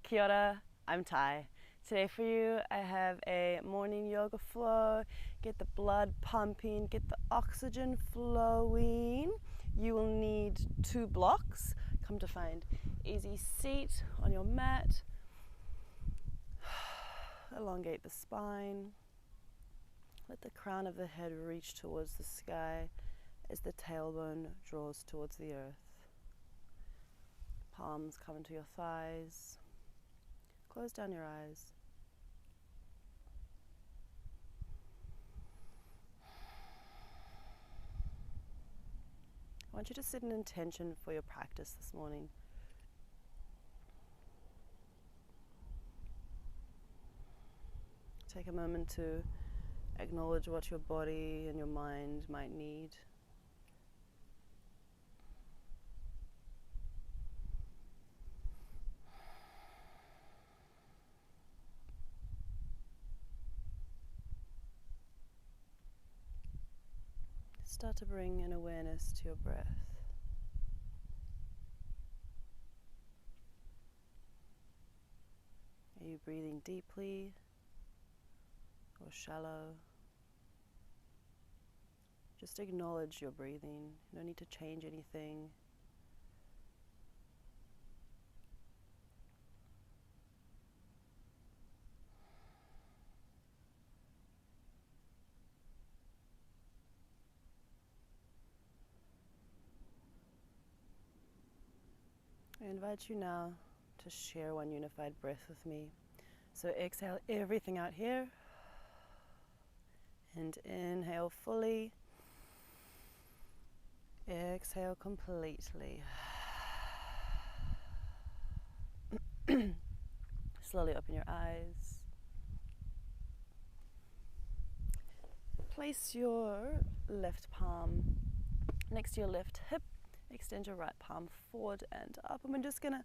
Kia ora, I'm Ty. Today for you I have a morning yoga flow. Get the blood pumping, get the oxygen flowing. You will need 2 blocks. Come to find easy seat on your mat. Elongate the spine. Let the crown of the head reach towards the sky as the tailbone draws towards the earth. Palms come into your thighs. Close down your eyes. I want you to set an intention for your practice this morning. Take a moment to acknowledge what your body and your mind might need. Start to bring an awareness to your breath. Are you breathing deeply or shallow? Just acknowledge your breathing. No need to change anything. I invite you now to share one unified breath with me. So exhale everything out here and inhale fully. Exhale completely. Slowly open your eyes. Place your left palm next to your left hip. Extend your right palm forward and up. And we're just going to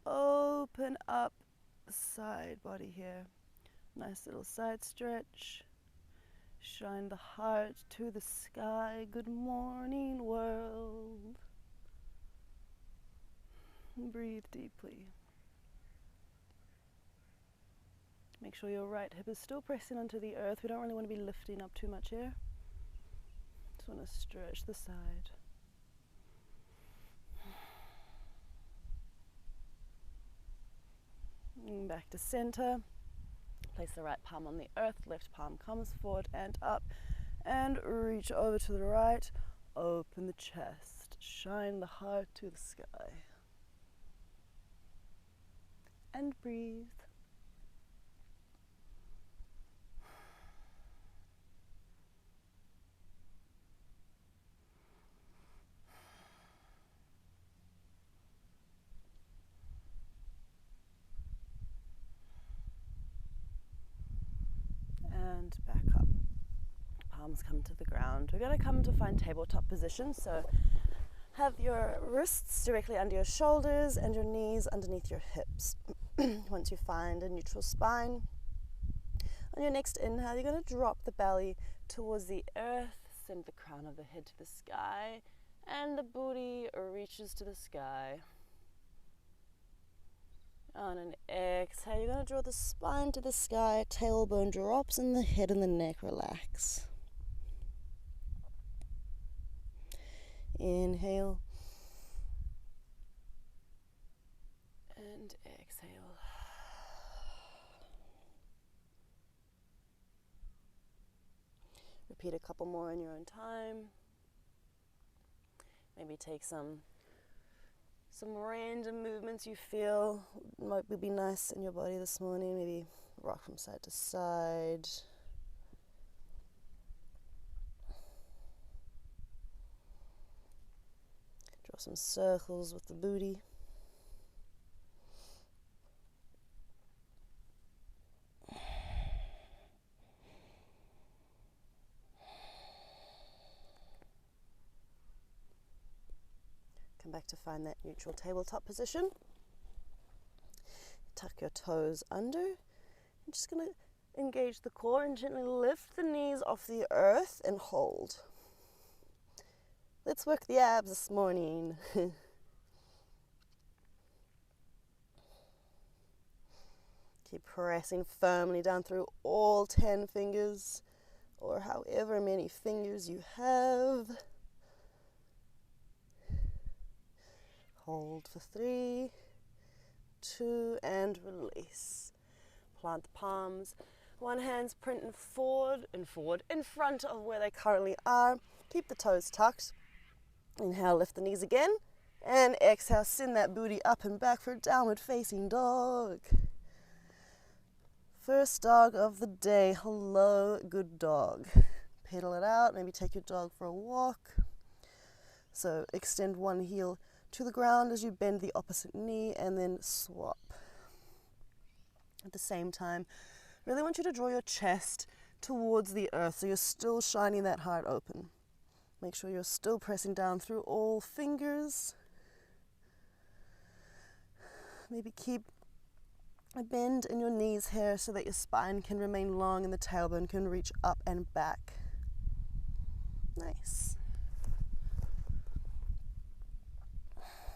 open up the side body here. Nice little side stretch. Shine the heart to the sky. Good morning, world. Breathe deeply. Make sure your right hip is still pressing onto the earth. We don't really want to be lifting up too much here. Just want to stretch the side. And back to center. Place the right palm on the earth, left palm comes forward and up, and reach over to the right. Open the chest, shine the heart to the sky. And breathe. And back up. Palms come to the ground. We're going to come to find tabletop position. So have your wrists directly under your shoulders and your knees underneath your hips. Once you find a neutral spine, on your next inhale, you're going to drop the belly towards the earth, send the crown of the head to the sky, and the booty reaches to the sky. On an exhale, you're going to draw the spine to the sky, tailbone drops, and the head and the neck relax. Inhale. And exhale. Repeat a couple more in your own time. Maybe take some random movements you feel might be nice in your body this morning. Maybe rock from side to side. Draw some circles with the booty. Come back to find that neutral tabletop position. Tuck your toes under. I'm just going to engage the core and gently lift the knees off the earth and hold. Let's work the abs this morning. Keep pressing firmly down through all 10 fingers, or however many fingers you have. Hold for 3, 2, and release. Plant the palms. One hand's printing forward, in front of where they currently are. Keep the toes tucked. Inhale, lift the knees again. And exhale, send that booty up and back for downward facing dog. First dog of the day. Hello, good dog. Pedal it out. Maybe take your dog for a walk. So extend one heel to the ground as you bend the opposite knee and then swap. At the same time, really want you to draw your chest towards the earth so you're still shining that heart open. Make sure you're still pressing down through all fingers. Maybe keep a bend in your knees here so that your spine can remain long and the tailbone can reach up and back. Nice.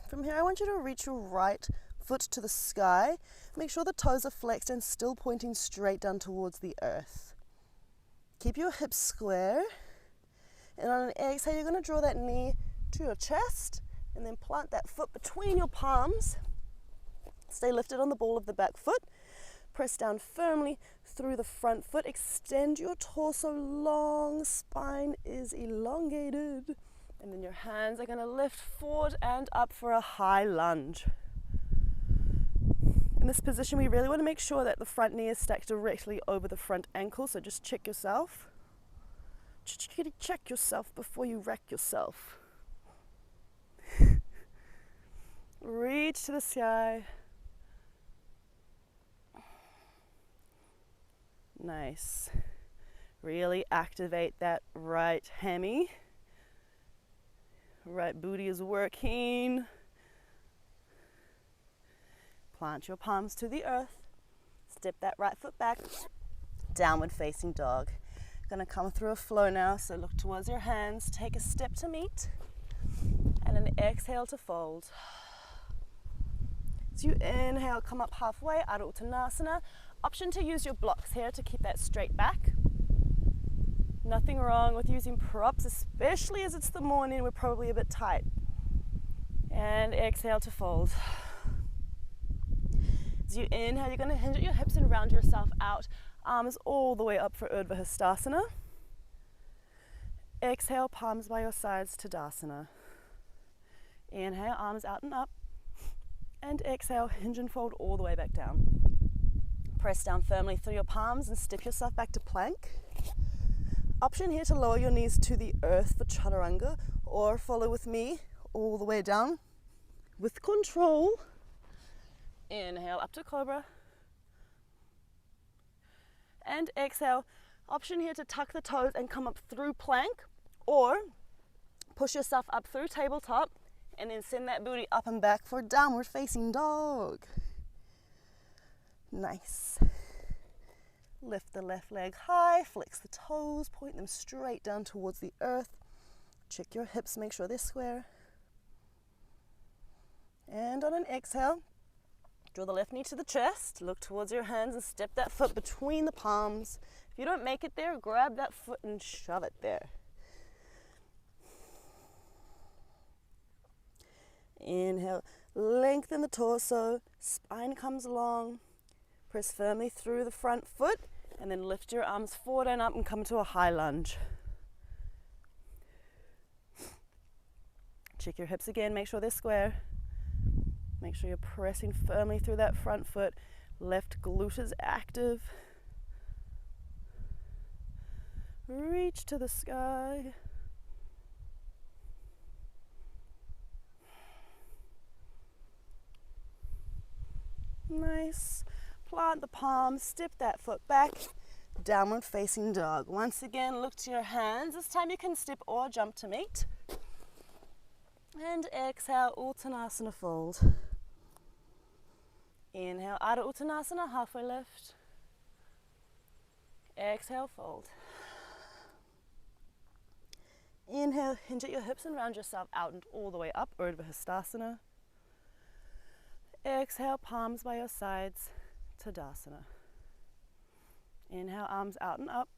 From here, I want you to reach your right foot to the sky. Make sure the toes are flexed and still pointing straight down towards the earth. Keep your hips square. And on an exhale, you're going to draw that knee to your chest and then plant that foot between your palms. Stay lifted on the ball of the back foot. Press down firmly through the front foot. Extend your torso long. Spine is elongated. And then your hands are going to lift forward and up for a high lunge. In this position, we really want to make sure that the front knee is stacked directly over the front ankle. So just check yourself. Check yourself before you wreck yourself. Reach to the sky. Nice. Really activate that right hammy. Right booty is working. Plant your palms to the earth. Step that right foot back. Downward facing dog. Gonna come through a flow now, so look towards your hands. Take a step to meet. And an exhale to fold. As you inhale, come up halfway, Adho Uttanasana. Option to use your blocks here to keep that straight back. Nothing wrong with using props, especially as it's the morning, we're probably a bit tight. And exhale to fold. As you inhale, you're going to hinge at your hips and round yourself out. Arms all the way up for Urdhva Hastasana. Exhale, palms by your sides, Tadasana. Inhale, arms out and up. And exhale, hinge and fold all the way back down. Press down firmly through your palms and step yourself back to plank. Option here to lower your knees to the earth for Chaturanga, or follow with me all the way down with control. Inhale up to Cobra. And exhale. Option here to tuck the toes and come up through plank, or push yourself up through tabletop and then send that booty up and back for downward facing dog. Nice. Lift the left leg high, flex the toes, point them straight down towards the earth. Check your hips, make sure they're square. And on an exhale, draw the left knee to the chest, look towards your hands and step that foot between the palms. If you don't make it there, grab that foot and shove it there. Inhale, lengthen the torso, spine comes long. Press firmly through the front foot and then lift your arms forward and up and come to a high lunge. Check your hips again, make sure they're square. Make sure you're pressing firmly through that front foot. Left glute is active. Reach to the sky. Nice. Plant the palms, step that foot back, downward facing dog. Once again, look to your hands. This time you can step or jump to meet. And exhale, Uttanasana fold. Inhale, Adho Uttanasana, halfway lift. Exhale, fold. Inhale, hinge at your hips and round yourself out and all the way up, Urdhva Hastasana. Exhale, palms by your sides, Tadasana. Inhale, arms out and up.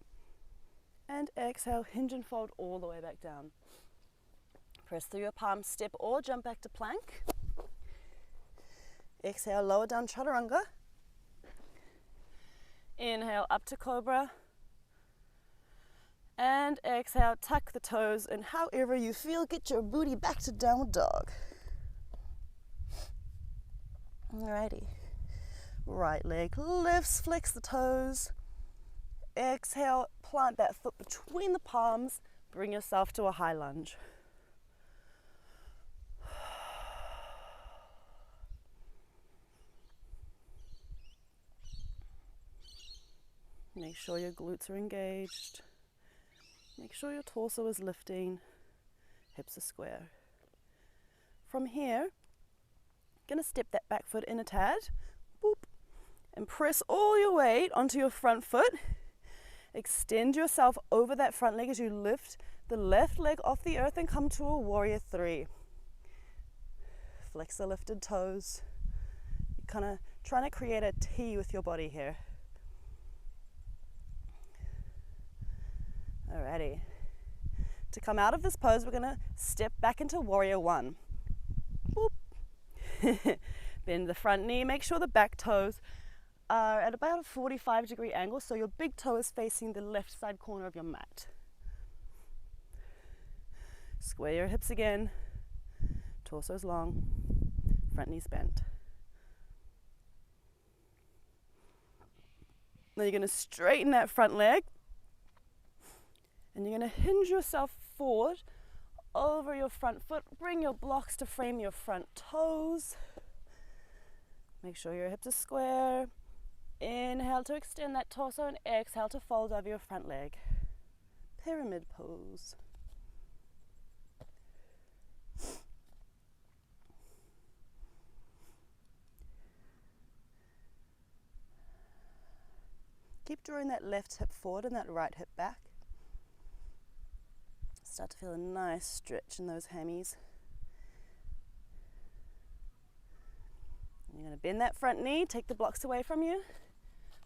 And exhale, hinge and fold all the way back down. Press through your palms, step or jump back to plank. Exhale, lower down chaturanga. Inhale, up to cobra. And exhale, tuck the toes, and however you feel, get your booty back to downward dog. Alrighty. Right leg lifts, flex the toes. Exhale, plant that foot between the palms. Bring yourself to a high lunge. Make sure your glutes are engaged. Make sure your torso is lifting, hips are square. From here, gonna step that back foot in a tad, boop, and press all your weight onto your front foot. Extend yourself over that front leg as you lift the left leg off the earth and come to a warrior three. Flex the lifted toes. You're kind of trying to create a T with your body here. Alrighty. To come out of this pose, we're going to step back into warrior one. Boop. Bend the front knee. Make sure the back toes are at about a 45-degree angle, so your big toe is facing the left side corner of your mat. Square your hips again. Torso's long. Front knee's bent. Now you're going to straighten that front leg. And you're going to hinge yourself forward over your front foot. Bring your blocks to frame your front toes. Make sure your hips are square. Inhale to extend that torso and exhale to fold over your front leg. Pyramid pose. Keep drawing that left hip forward and that right hip back. Start to feel a nice stretch in those hammies. You're going to bend that front knee, take the blocks away from you.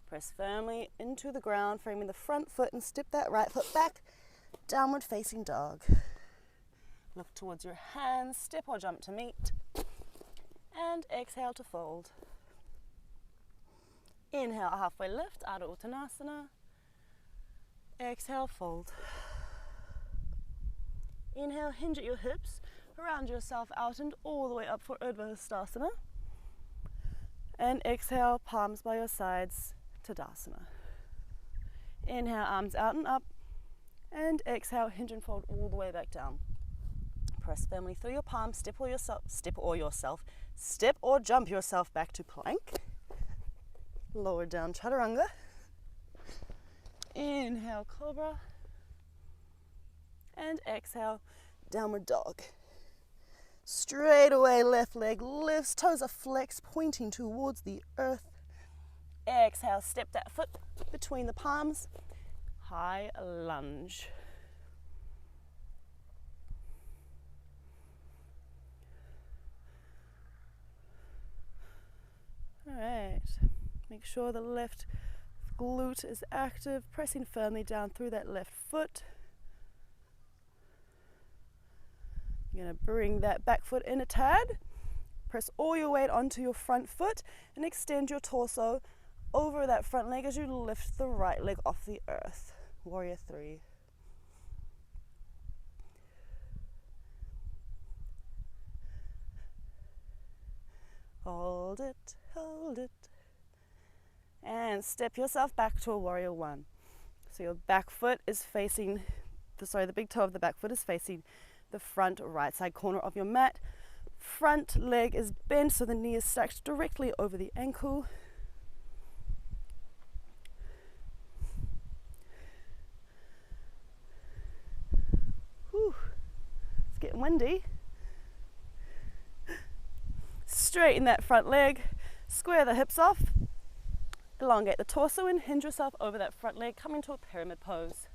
Press firmly into the ground, framing the front foot, and step that right foot back, downward facing dog. Look towards your hands, step or jump to meet. And exhale to fold. Inhale, halfway lift, Adho Uttanasana. Exhale, fold. Inhale, hinge at your hips, round yourself out and all the way up for Urdhva Hastasana. And exhale, palms by your sides, Tadasana. Inhale, arms out and up. And exhale, hinge and fold all the way back down. Press firmly through your palms, step or jump yourself back to plank. Lower down chaturanga. Inhale, cobra. And exhale, downward dog. Straight away, left leg lifts, toes are flexed, pointing towards the earth. Exhale, step that foot between the palms. High lunge. All right, make sure the left glute is active, pressing firmly down through that left foot. You're going to bring that back foot in a tad. Press all your weight onto your front foot and extend your torso over that front leg as you lift the right leg off the earth. Warrior three. Hold it, hold it. And step yourself back to a warrior one. So your back foot is facing, the big toe of the back foot is facing the front right side corner of your mat. Front leg is bent so the knee is stacked directly over the ankle. Whew. It's getting windy. Straighten that front leg, square the hips off, elongate the torso and hinge yourself over that front leg, come into a pyramid pose.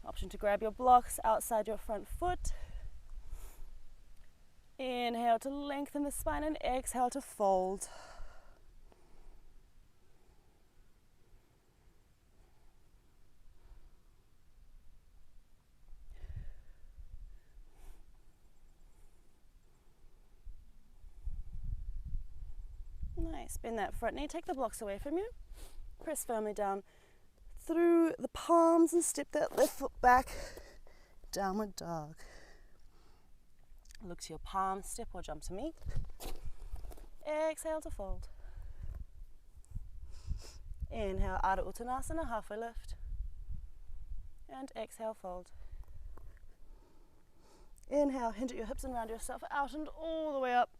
Option to grab your blocks outside your front foot. Inhale to lengthen the spine and exhale to fold. Nice. Bend that front knee, take the blocks away from you. Press firmly down through the palms and step that left foot back. Downward dog. Look to your palms, step or jump to meet. Exhale to fold. Inhale, Ardha Uttanasana, halfway lift. And exhale, fold. Inhale, hinge at your hips and round yourself out and all the way up.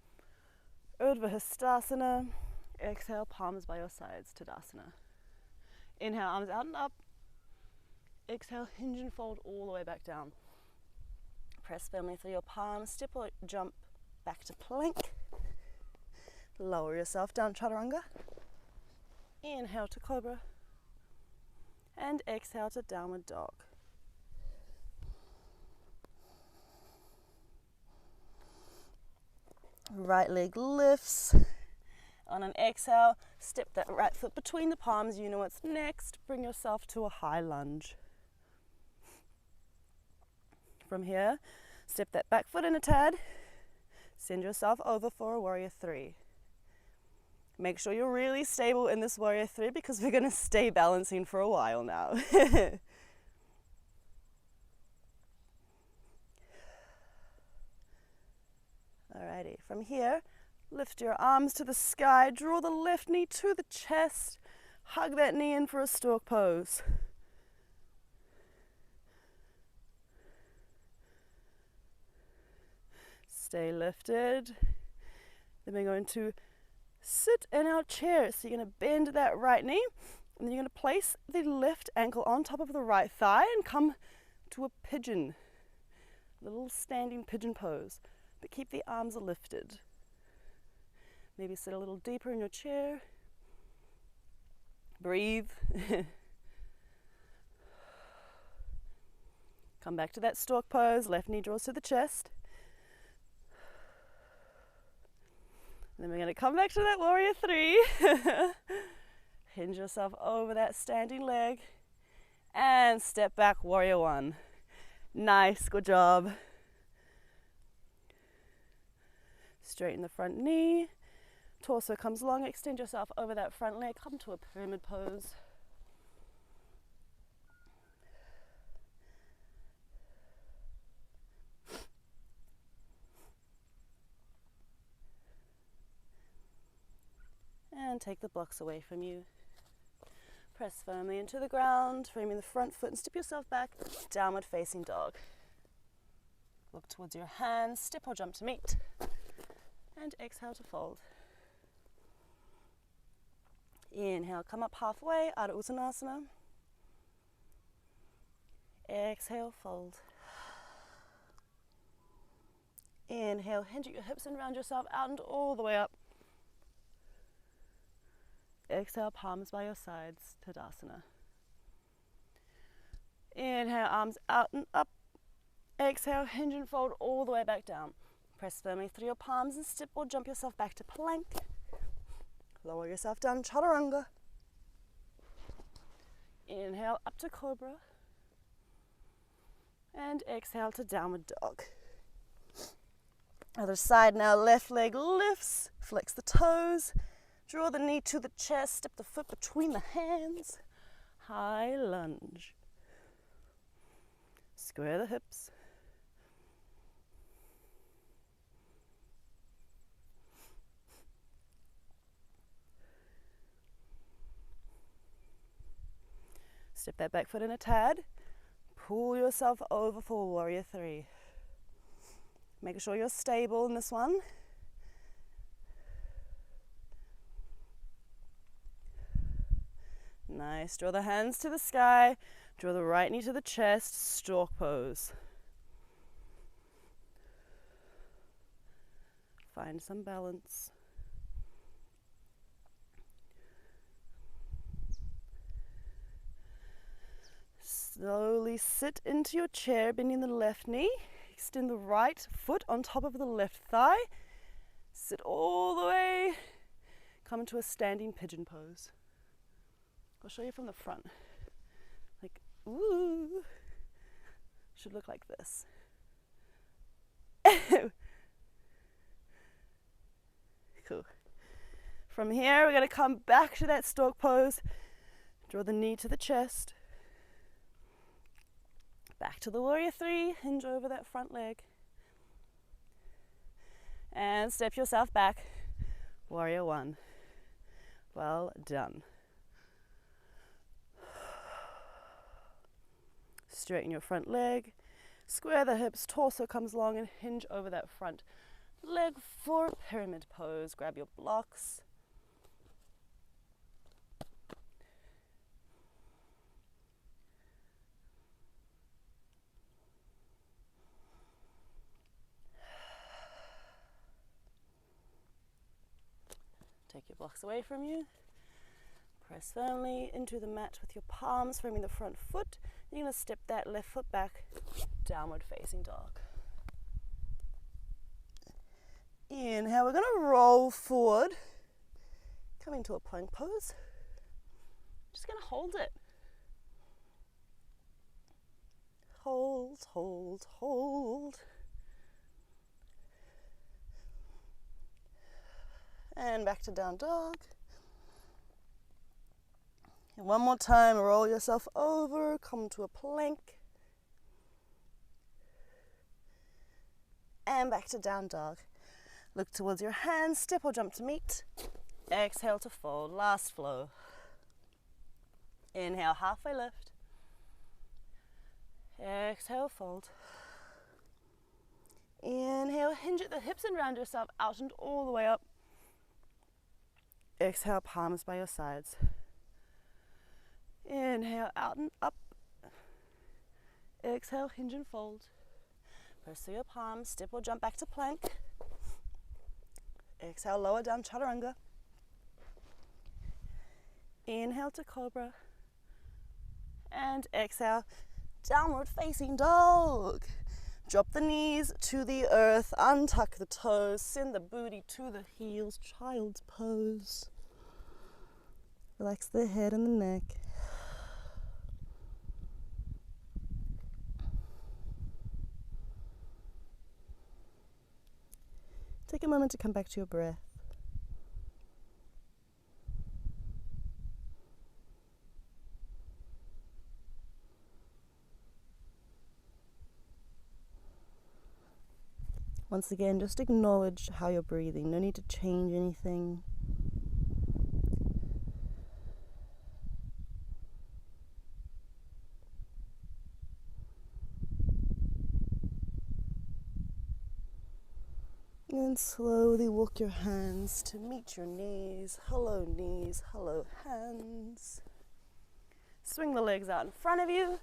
Urdhva Hastasana. Exhale, palms by your sides, Tadasana. Inhale, arms out and up. Exhale, hinge and fold all the way back down. Press firmly through your palms, step or jump back to plank. Lower yourself down, Chaturanga. Inhale to Cobra. And exhale to Downward Dog. Right leg lifts. On an exhale, step that right foot between the palms. You know what's next. Bring yourself to a high lunge. From here, step that back foot in a tad. Send yourself over for a warrior three. Make sure you're really stable in this warrior three because we're going to stay balancing for a while now. Alrighty, from here, lift your arms to the sky, draw the left knee to the chest, hug that knee in for a stork pose. Stay lifted. Then we're going to sit in our chair. So you're going to bend that right knee, and then you're going to place the left ankle on top of the right thigh and come to a pigeon, little standing pigeon pose. But keep the arms lifted. Maybe sit a little deeper in your chair. Breathe. Come back to that stork pose. Left knee draws to the chest. Then we're going to come back to that warrior three. Hinge yourself over that standing leg. And step back, warrior one. Nice, good job. Straighten the front knee. Torso comes long, extend yourself over that front leg. Come to a pyramid pose. And take the blocks away from you. Press firmly into the ground, framing the front foot and step yourself back, downward facing dog. Look towards your hands, step or jump to meet. And exhale to fold. Inhale, come up halfway, Ardha Uttanasana. Exhale, fold. Inhale, hinge at your hips and round yourself out and all the way up. Exhale, palms by your sides, Tadasana. Inhale, arms out and up. Exhale, hinge and fold all the way back down. Press firmly through your palms and step or jump yourself back to plank. Lower yourself down, Chaturanga. Inhale, up to Cobra. And exhale to Downward Dog. Other side now, left leg lifts, flex the toes. Draw the knee to the chest, step the foot between the hands. High lunge. Square the hips. Step that back foot in a tad. Pull yourself over for warrior three. Make sure you're stable in this one. Nice. Draw the hands to the sky. Draw the right knee to the chest. Stork pose. Find some balance. Slowly sit into your chair, bending the left knee. Extend the right foot on top of the left thigh. Sit all the way. Come into a standing pigeon pose. I'll show you from the front. Like, ooh. Should look like this. Cool. From here, we're going to come back to that stork pose. Draw the knee to the chest. Back to the warrior three, hinge over that front leg. And step yourself back, warrior one. Well done. Straighten your front leg, square the hips, torso comes long, and hinge over that front leg for pyramid pose. Grab your blocks. Take your blocks away from you. Press firmly into the mat with your palms framing the front foot. You're going to step that left foot back, downward facing dog. Inhale, we're going to roll forward, coming to a plank pose. Just going to hold it. Hold, hold, hold. And back to down dog. And one more time, roll yourself over, come to a plank. And back to down dog. Look towards your hands, step or jump to meet. Exhale to fold, last flow. Inhale, halfway lift. Exhale, fold. Inhale, hinge at the hips and round yourself out and all the way up. Exhale, palms by your sides. Inhale, out and up. Exhale, hinge and fold. Press through your palms, step or jump back to plank. Exhale, lower down, chaturanga. Inhale to cobra. And exhale, downward facing dog. Drop the knees to the earth, untuck the toes, send the booty to the heels, child's pose. Relax the head and the neck. Take a moment to come back to your breath. Once again, just acknowledge how you're breathing. No need to change anything. And slowly walk your hands to meet your knees. Hello knees, hello hands. Swing the legs out in front of you.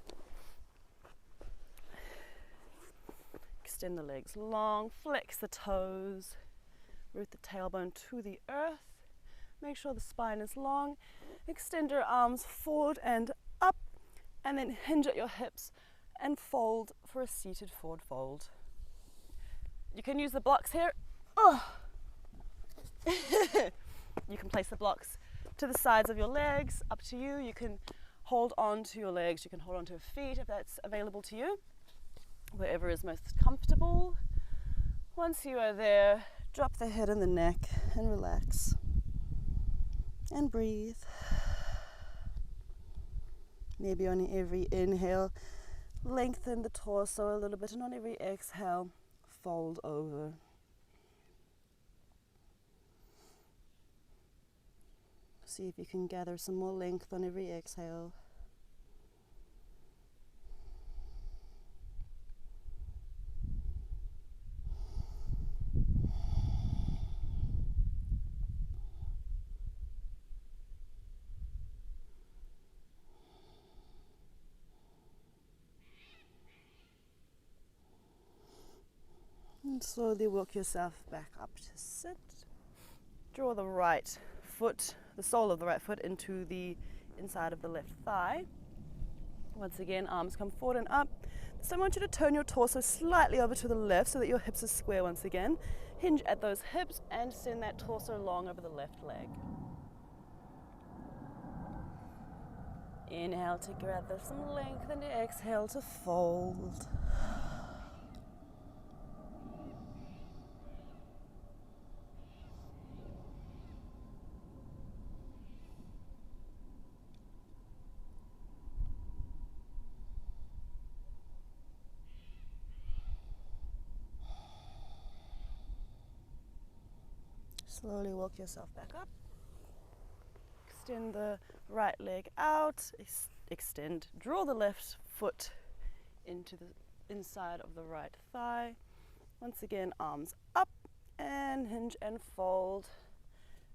Extend the legs long, flex the toes, root the tailbone to the earth. Make sure the spine is long. Extend your arms forward and up, and then hinge at your hips and fold for a seated forward fold. You can use the blocks here. Oh. You can place the blocks to the sides of your legs, up to you. You can hold on to your legs, you can hold on to your feet if that's available to you. Wherever is most comfortable. Once you are there, drop the head and the neck and relax. And breathe. Maybe on every inhale, lengthen the torso a little bit, and on every exhale, fold over. See if you can gather some more length on every exhale. And slowly walk yourself back up to sit. Draw the right foot, the sole of the right foot, into the inside of the left thigh. Once again, arms come forward and up. This time I want you to turn your torso slightly over to the left so that your hips are square once again. Hinge at those hips and send that torso long over the left leg. Inhale to gather some length and exhale to fold. Slowly walk yourself back up. Extend the right leg out. Extend. Draw the left foot into the inside of the right thigh. Once again, arms up and hinge and fold.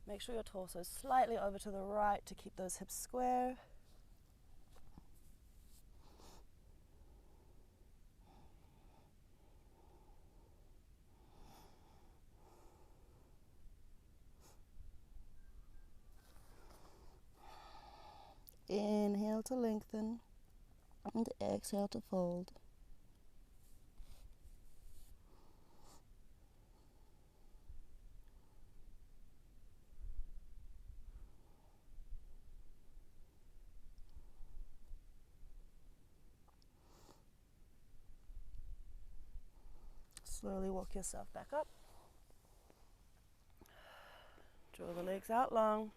Make sure your torso is slightly over to the right to keep those hips square. Inhale to lengthen and exhale to fold. Slowly walk yourself back up. Draw the legs out long.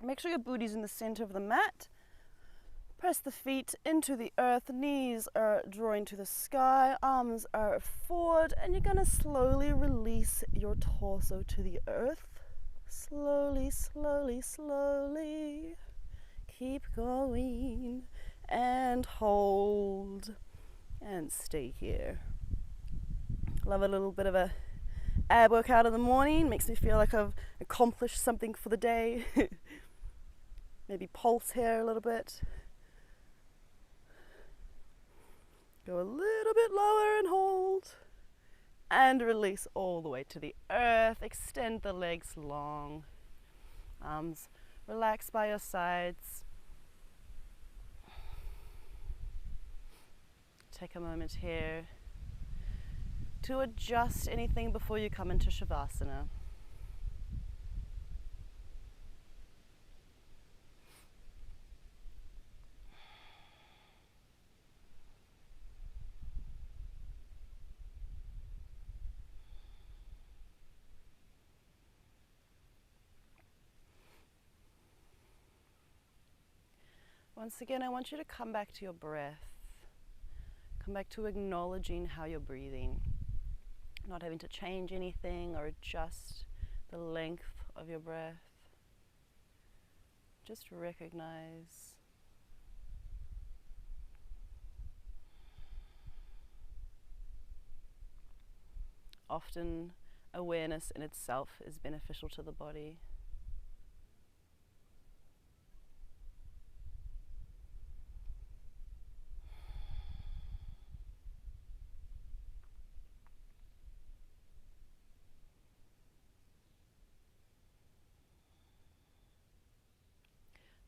Make sure your booty's in the center of the mat. Press the feet into the earth, knees are drawing to the sky, arms are forward, and you're gonna slowly release your torso to the earth. Slowly, slowly, slowly. Keep going and hold and stay here. Love a little bit of a ab workout in the morning. Makes me feel like I've accomplished something for the day. Maybe pulse here a little bit. Go a little bit lower and hold. And release all the way to the earth. Extend the legs long. Arms relax by your sides. Take a moment here to adjust anything before you come into Shavasana. Once again, I want you to come back to your breath. Come back to acknowledging how you're breathing. Not having to change anything or adjust the length of your breath. Just recognize. Often, awareness in itself is beneficial to the body.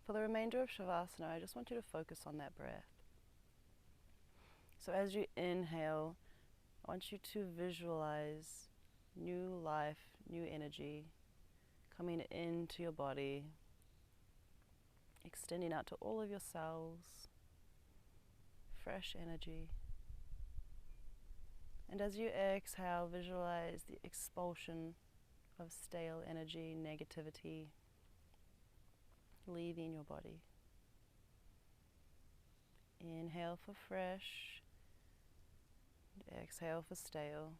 For the remainder of Shavasana, I just want you to focus on that breath. So as you inhale, I want you to visualize new life, new energy coming into your body, extending out to all of your cells, fresh energy. And as you exhale, visualize the expulsion of stale energy, negativity, leaving your body. Inhale for fresh, exhale for stale.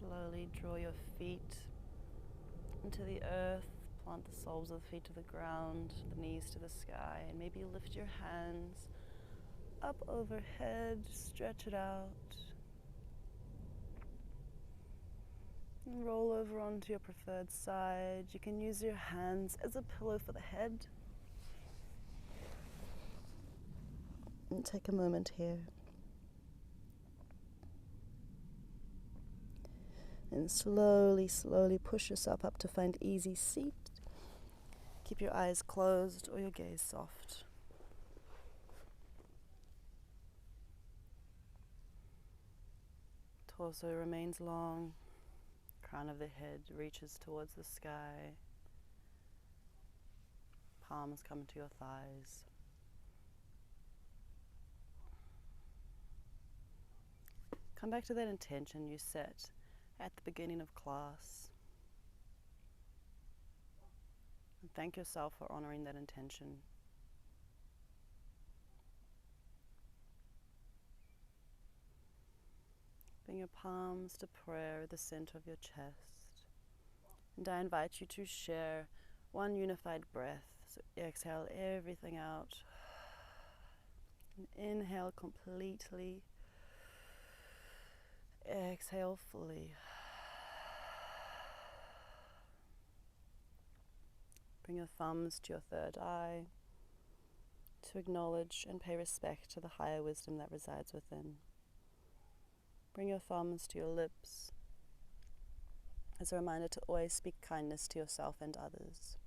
Slowly draw your feet into the earth, plant the soles of the feet to the ground, the knees to the sky, and maybe lift your hands up overhead, stretch it out, and roll over onto your preferred side. You can use your hands as a pillow for the head. And take a moment here. And slowly, slowly push yourself up to find easy seat. Keep your eyes closed or your gaze soft. Torso remains long. Crown of the head reaches towards the sky. Palms come to your thighs. Come back to that intention you set at the beginning of class. And thank yourself for honoring that intention. Bring your palms to prayer at the center of your chest. And I invite you to share one unified breath. So exhale everything out. And inhale completely. Exhale fully. Bring your thumbs to your third eye to acknowledge and pay respect to the higher wisdom that resides within. Bring your thumbs to your lips as a reminder to always speak kindness to yourself and others.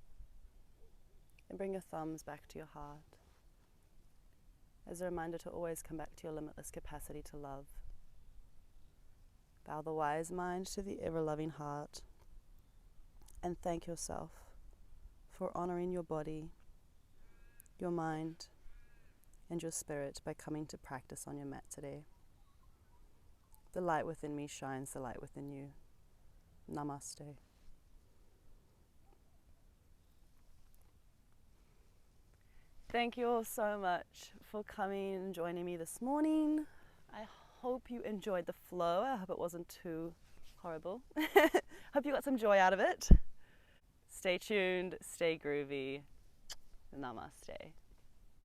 And bring your thumbs back to your heart as a reminder to always come back to your limitless capacity to love. Bow the wise mind to the ever-loving heart and thank yourself for honoring your body, your mind, and your spirit by coming to practice on your mat today. The light within me shines the light within you. Namaste. Thank you all so much for coming and joining me this morning. I hope you enjoyed the flow. I hope it wasn't too horrible. Hope you got some joy out of it. Stay tuned, stay groovy. Namaste.